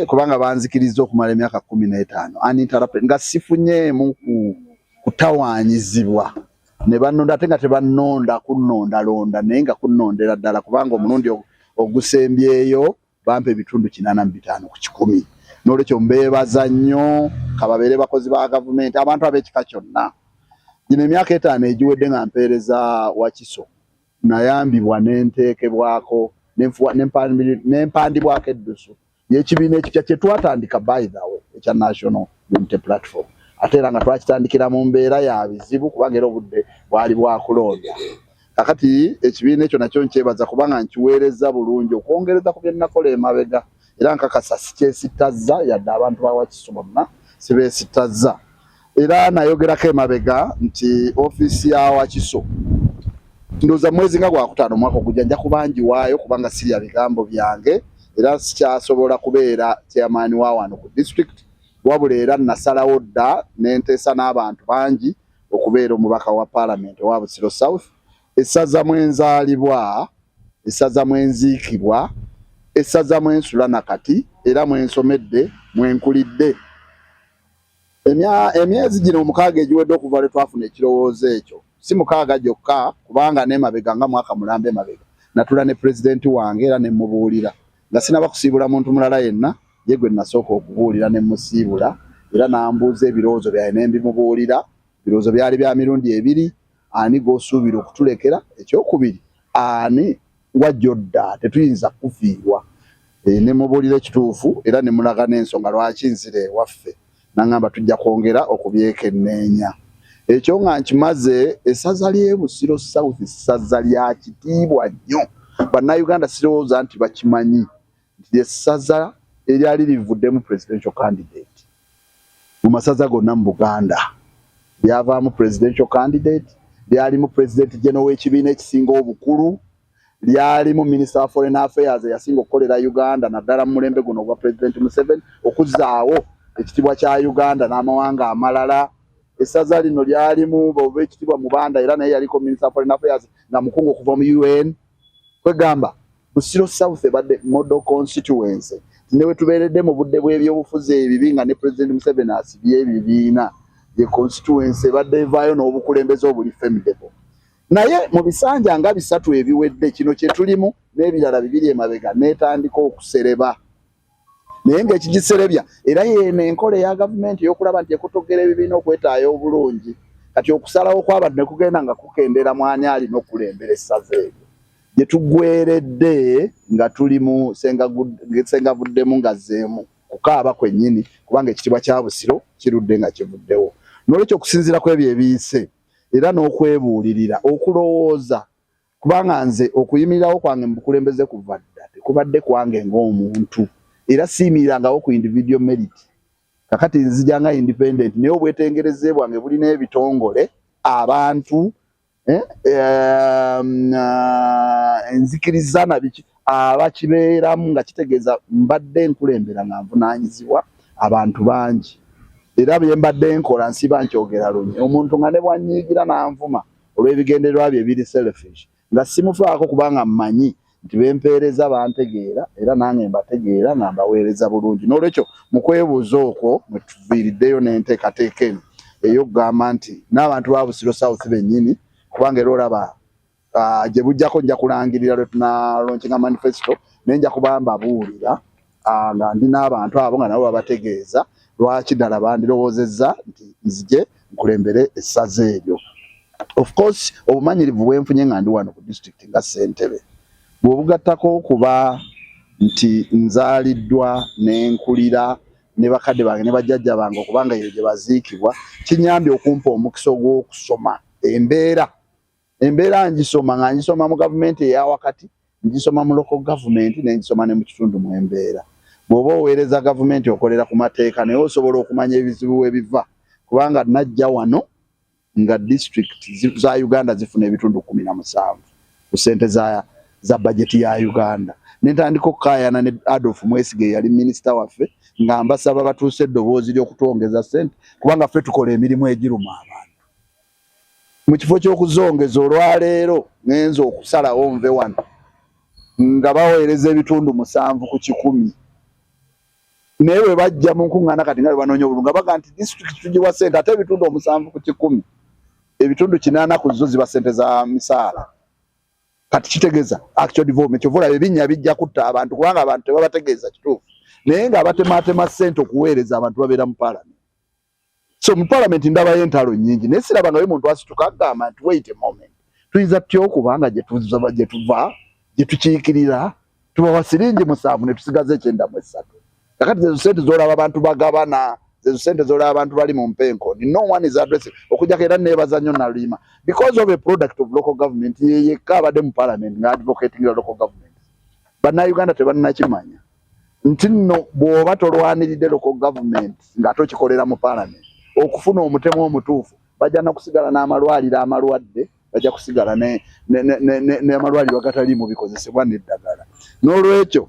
kubanga banzikiriza okumala emyaka 15 uninterrupted nga sifunye mu kutawanyizibwa ne banonda ate nga tebanonda kunonda londa naye nga kunondera ddala kubanga omulundi ogusembyeyo bampe ebitundu 85 ku 100 n'olwekyo mbeebaza nnyo kababeere bakozi ba gavumenti abantu ab'ekika kyonna gino emyaka 5 egiwedde nga mpeereza Wakiso nayambibwa n'enteekebwako n'empandibwako eddusu y'ekibiina ekipya kye twatandika by the way ekya National Unity Platform ate era nga twakitandikira mu mbeera ya bizibu kubanga era obudde bwali bwakulonda kakati ekibiina ekyo nakyo nkyebaza kubanga nkiweereza bulungi okwongereza ku bye nnakola emabega era nkakasa sikyesitazza yadde abantu ba Wakiso bonna sibeesitazza era nayogerako emabega nti ofiisi ya Wakiso ndowooza mwezi nga gwakutaano omwaka ogujja nja kubangiwaayo kubanga sirya bigambo byange era sikyasobola kubeera chairman wa wano ku district wabula era nasalawo dda n'enteesa n'abantu bangi okubeera omubaka wa parliament wa Busiro South essaza mwenzaalibwa essaza mwenziikibwa essaza mwensula nakati era mwensomedde mwenkulidde emyezi gino 6 egiwedde okuva lwe twafuna ekirowoozo ekyo si 6 gyokka kubanga n'emabega nga mwaka mulambe emabega natula ne pulezidenti wange era ne mubuulira nga sinaba kusiibula muntu mulala yenna ye gwe nasooka okubuulira ne musiibula era n'ambuuza ebirowoozo byaye ne mbimubuulira ebirowoozo byali bya mirundi 2 ani g'osuubira okutulekera ekyokubiri ani wajja odda tetuyinza kufiirwa ne mubuulira ekituufu era ne mulaga n'ensonga lwaki nzire ewaffe nangamba tujja kwongera okubyekenneenya ekyo nga nkimaze essaza ly'e Busiro South essaza lya kitiibwa nnyo bannayuganda sirowooza nti bakimanyi nti essaza eryali livuddemu presidential candidate mu masaza gonna mu Buganda lyavaamu presidential candidate lyalimu president general w'ekibiina ekisinga obukulu lyalimu minister of foreign affairs yasinga okukolera Uganda naddala mu mulembe guno ogwa president Museveni okuzzaawo ekitibwa kya Uganda n'amawanga amalala essaza lino lyalimu b'ekitibwa Mubanda era naye yaliko minister of foreign affairs nga mukungu okuva mu UN kwegamba Busiro South ebadde model constituency newe tubeeredde mu budde bw'ebyobufuzi ebibi nga ne president Museveni asibye ebibiina ye constituency ebadde evaayo n'obukulembeze obuli formidable naye mu bisanja nga 3 ebiwedde kino kye tulimu n'ebirala 2 emabega n'etandika okusereba naye ng'ekigiserebya era yeeno enkola eya gavumenti ey'okulaba nti ekutogera ebibiina okwetaayo obulungi kati okusalawo kw'abantu ne kugenda nga kukendera mwani alina okulembera essaza eryo gye tuggweredde nga tuli mu sengavuddemu ngazzeemu kukaaba kwennyini kubanga ekitibwa kya Busiro kirudde nga kivuddewo n'olwekyo okusinziira ku ebyo ebiyise era n'okwebuulirira okulowooza kubanga nze okuyimirirawo kwange mu bukulembeze kuva dda tekubadde kwange ng'omuntu era siimirangawo ku individual merit kakati nzija nga independent naye obwetengereze bwange bulina ebitongole abantu enzikiriza biki abakibeeramu nga kitegeeza mbadde nkulembera nga nvunaanyizibwa abantu bangi era bye mbadde nkola nsiba nkyogera lunye omuntu nga ne bwanyiigira n'anvuma olw'ebigendererwa bye biri selfish nga simufaako kubanga mmanyi nti bempeereza bantegeera era nange mbategeera nga mbaweereza bulungi n'olwekyo mu kwebuuza okwo mwe tuviiriddeyo n'enteekateeka eno ey'okugamba nti n'abantu ba Busiro South bennyini kubanga era olaba gye bujjako nja kulangirira lwe tunalonkinga manifesto naye nja kuba mbabuulira nga ndi n'abantu abo nga nabo babategeeza lwaki ddala bandirowoozezza nti nzije nkulembere essaza eryo. Of course obumanyirivu bwenfunye nga ndi wano ku district nga ssentebe bw'obugattako okuba nti nzaaliddwa n'enkulira ne bakadde bange ne bajjajja bange okubanga eyo gye baziikibwa kinyambye okumpa omukisa ogw'okusoma embeera ngisoma nga ngisoma mu gavumenti eya wakati ngisoma mu local government nengisoma ne mu kitundu mu embeera bw'oba oweereza gavumenti okolera ku mateeka naye osobola okumanya ebizibu ebiva kubanga najja wano nga district za Uganda zifuna ebitundu 17 ku ssente za bajeti ya Uganda nentandika okukaayana ne Adolf Mwesigye yali minisita waffe nga mbasaba batuuse eddoboozi ly'okutwongeza ssente kubanga ffe tukola emirimu egiruma abantu mu kifo ky'okuzongeza olwaleero ngenza okusalawo nve wano nga baweereza ebitundu 7 ku 100 newe bajja mu nkungana kati nga banonyo bulunga baga nti district tujiwa sente ate ebitundu 7 ku 10 ebitundu 8 ku zo ziba sente za misaala kati kitegeza actual development ovola ebinya bijja kutta abantu kubanga abantu tebabategeeza kituufu naye nga abatematema sente okuweereza abantu babeera mu parliament so mu parliament ndaba yentalo nyingi naye siraba nga muntu asituka agamba nti wait a moment tuyinza tutya okubanga gye tuva gye tukiikirira tubawa siringi 7 ne tusigaze 9 kakati zezo sente zolaba abantu bagabana zezo sente zolaba abantu bali mu mpenko no one is addressing okujja kera nebaza nnyo nalima because of a product of local government ye kabade mu parliament nga advocating the local government bana Uganda tebanna kimanya ntino bwoba tolwaniride local government nga tokikolera mu parliament okufuna omutemo omutuufu bajja na kusigala n'amalwaliro amalwadde bajja kusigala ne amalwaliro agatali mu bikozesebwa n'eddagala n'olwekyo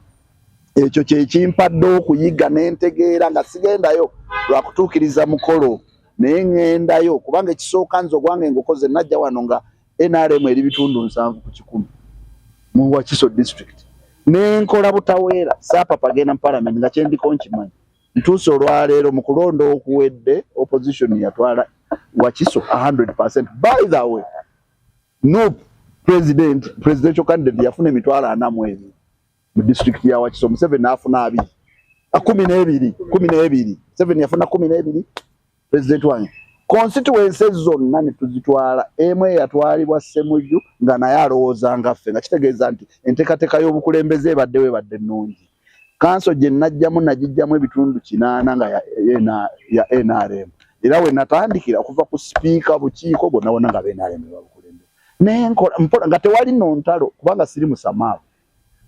ekyo kye kimpadde okuyiga n'entegeera nga sigendayo lwakutuukiriza mukolo naye ŋŋendayo kubanga ekisooka nze ogwange ngukoze najja wano nga NRM eri bitundu 7 ku 10 mu Wakiso district n'enkola butaweera saapapa genda mu parliament nga kyendiko nkimanyi ntuuse olwaleero mu kulonda okuwedde opposition yatwala Wakiso 100%. By the way, no presidential candidate yafuna emitwalo 40 mu district ya Wakiso. Museveni afuna 12 Museveni yafuna 12 president wange. Constituencies zonna ne tuzitwala emwe yatwalibwa Ssemujju nga naye alowooza nga ffe nga kitegeeza nti enteekateeka y'obukulembeze ebadde ennungi. Kanso gye najjamu nagijjamu ebitundu 8 nga ya NRM. Era we natandikira okuva ku speaker bukiiko bonna nga NRM babukulembeze. Nenkola nga tewali nontalo kubanga siri musamaavu.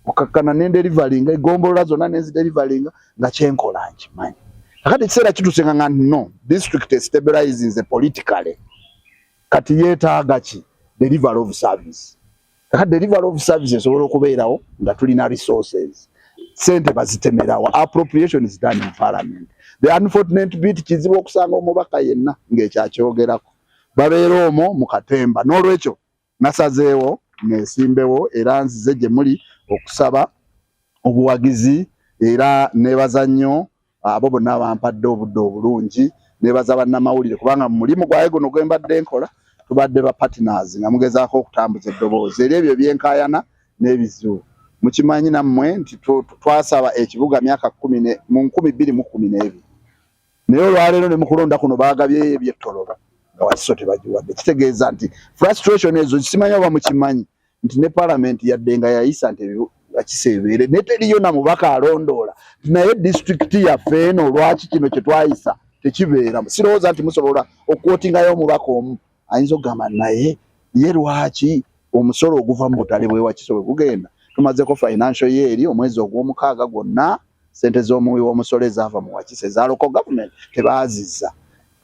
Okakkana ne delivering egombolola zonna nezi delivering nga kyenkola nkimanyi. Kakati kiseera kituusenga nga no district stabilizing the politically kati yeetaaga ki delivery of service. Kakati delivery of service esobola okubeerawo nga tulina resources sente bazitemerawo appropriation is done in parliament. The unfortunate bit kizibu okusanga omubaka yenna ng'ekyakyogerako babeera omwo mu katemba n'olwekyo nasazeewo nesimbewo era nzize gye muli okusaba obuwagizi era nebaza nnyo abo bonna bampadde obudde obulungi nebaza bannamawulire kubanga mu mulimu gwaye guno gwe mbadde nkola tubadde ba partners nga mugezaako okutambuza eddoboozi era ebyo byenkayana n'ebizibu mukimanyi nammwe nti twasaba ekibuga myaka 10 mu 2012 naye olwaleero ne mu kulonda kuno baagabye eby'ettoloba nga Wakiso tebagiwadde kitegeeza nti frustration ezo simanyi oba mukimanyi nti ne parliament yadde nga yayisa nti akisebeere neteriyo na mubaka alondoola naye district yaffe eno lwaki kino kye twayisa tekibeera sirowooza nti musobola okwotingayo omubaka omu ayinza okugamba naye ye lwaki omusolo oguva mu butale bwe Wakiso bwe gugenda tumazeko financial year omwezi ogw'omukaaga gwonna sente z'omuwi w'omusolo ezaava mu Wakiso eza local government tebaazizza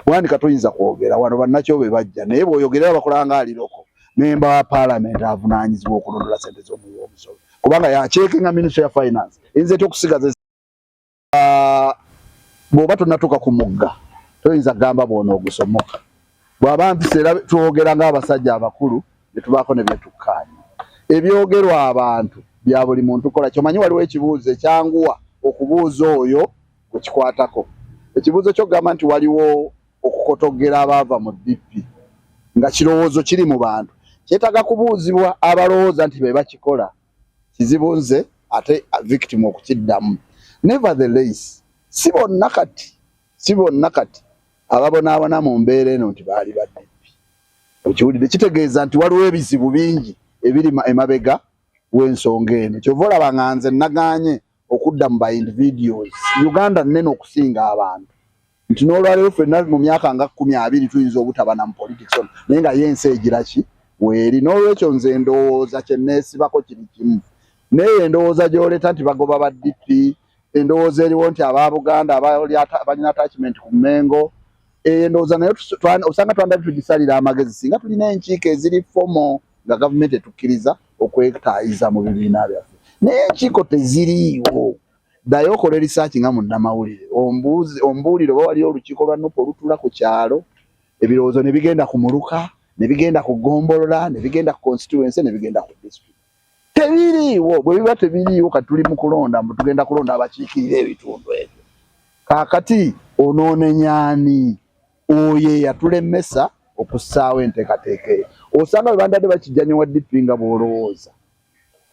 wani katoyinza kwogera wano bannakyo be bajja naye bw'oyogerera bakulanga ali loko member wa parliament avunaanyizibwa okulondola sente z'omuwi w'omusolo kubanga yacekinga ministry ya finance inze tokusigaza bw'oba tonnatuuka ku mugga toyinza gamba bwona ogusomoka bw'aba mpiseera twogera ng'abasajja abakulu ne tubaako ne byetukkaanya ebyogerwa abantu bya buli muntu kola kyomanyi waliwo ekibuuzo ekyanguwa okubuuza oyo kukikwatako ekibuuzo ky'okugamba nti waliwo okukotogera abaava mu DP nga kirowoozo kiri mu bantu kyetaaga kubuuzibwa abalowooza nti be bakikola kizibu nze ate victim okukiddamu nevertheless si bonna kati ababonaabona mu mbeera eno nti baali ba DP okiwulidde kitegeeza nti waliwo ebizibu bingi ebiri emabega w'ensonga eno kyova olaba nga nze nagaanye okudda mu ba individuals Uganda nnene okusinga abantu nti n'olwaleero ffenna mu myaka nga 20 tuyinza obutabana mu politics naye nga yensi egira ki weeri n'olwekyo nze ndowooza kye neesibako kiri kimu naye endowooza gy'oleeta nti bagoba ba DP endowooza eriwo nti aba Buganda balina attachment ku Mmengo endowooza naye osanga twandali tugisalira amagezi singa tulina enkiiko eziri fomo nga gavumenti etukkiriza okwetaayiza mu bibiina byaffe naye enkiiko teziriiwo ddayo okola research nga munnamawulire ombuulire oba waliyo olukiiko lwa NUP olutula ku kyalo ebirowoozo ne bigenda ku Muluka ne bigenda ku Gombolola ne bigenda ku constituency ne bigenda ku district tebiriiwo bwe biba tebiriiwo kati tuli mu kulonda tugenda kulonda abakiikirira ebitundu ebyo Kakati onoone nyani oye yatulemesa okusaawo enteekateeka. Osanga bwe bakijjanya wa DP nga bw'olowooza.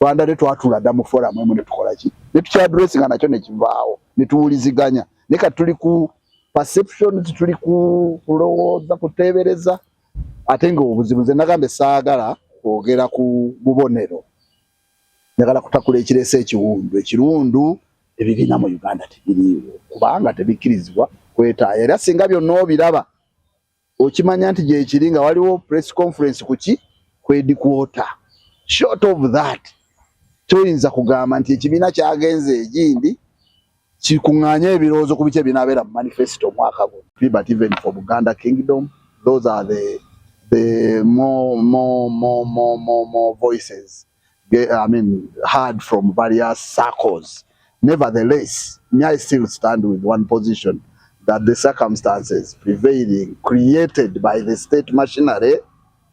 Bandadde twatula dda mu forum emu ne tukola ki? Ne tukyadressinga nakyo ne kivaawo ne tuwuliziganya. Ne kati tuli ku perceptions, tuli ku kulowooza, kuteebereza. Ate ng'obuzibu nze nagambe saagala kwogera ku bubonero. Njagala kutakula ekireese ekiwundu. Ekirundu ebibiina mu Uganda tebiriiwo kubanga tebikkirizibwa kwetaayo. Era singa byonna obiraba okimanya nti gye kiri nga waliwo press conference ku ki? Ku headquarter. Short of that, toyinza kugamba nti ekibiina kyagenze egindi kikuŋŋaanya ebirowoozo ku biki ebinaabeera mu manifesto omwaka guno. But even for Buganda Kingdom, those are the more voices heard from various circles. Nevertheless, I still stand with one position, that the circumstances prevailing, created by the state machinery,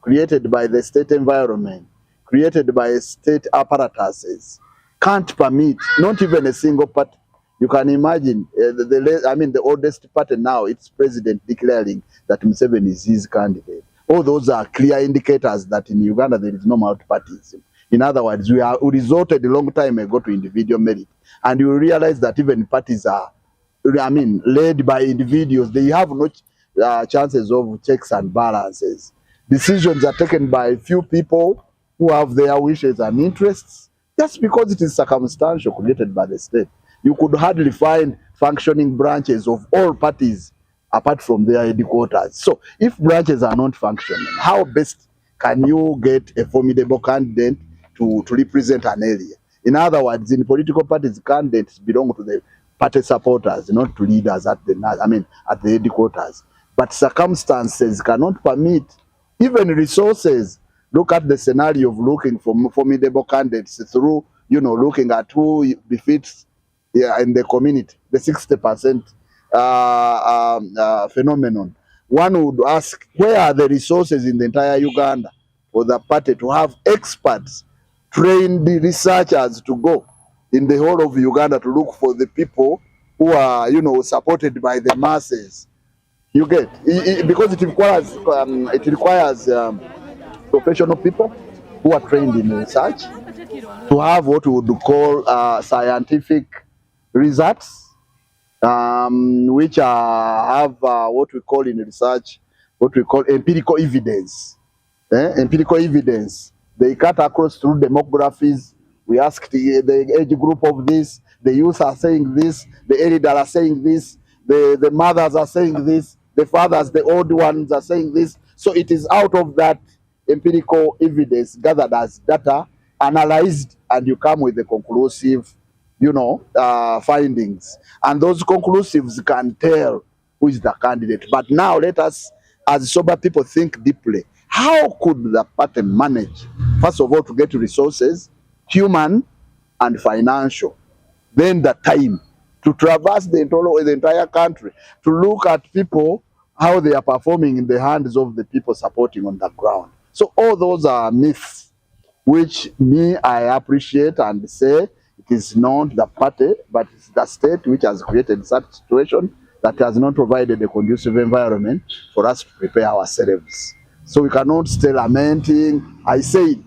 created by the state environment, created by state apparatuses, can't permit, not even a single party. You can imagine the oldest party now, its president declaring that Museveni is his candidate. All those are clear indicators that in Uganda there is no multipartyism. In other words, we resorted a long time ago to individual merit. And you realize that even parties are, led by individuals. They have no chances of checks and balances. Decisions are taken by a few people who have their wishes and interests, just because it is circumstantial created by the state. You could hardly find functioning branches of all parties apart from their headquarters. So if branches are not functioning, how best can you get a formidable candidate to represent an area? In other words, in political parties, candidates belong to the party supporters, not to leaders at the headquarters. But circumstances cannot permit, even resources. Look at the scenario of looking for formidable candidates through, looking at who befits in the community, the 60% phenomenon. One would ask, where are the resources in the entire Uganda for the party to have experts, trained researchers to go in the whole of Uganda to look for the people who are, supported by the masses? You get because it requires professional people who are trained in research to have what we would call scientific results, which have what we call in research, what we call empirical evidence. Empirical evidence. They cut across through demographies. We asked the age group of this, the youth are saying this, the elder are saying this, the mothers are saying this, the fathers, the old ones are saying this. So it is out of that empirical evidence gathered as data, analyzed, and you come with the conclusive, findings. And those conclusives can tell who is the candidate. But now let us, as sober people, think deeply. How could the party manage, first of all, to get resources, human and financial, then the time to traverse the entire country, to look at people, how they are performing in the hands of the people supporting on the ground? So all those are myths, which I appreciate and say it is not the party, but it's the state which has created such situation that has not provided a conducive environment for us to prepare ourselves. So we cannot stay lamenting. I say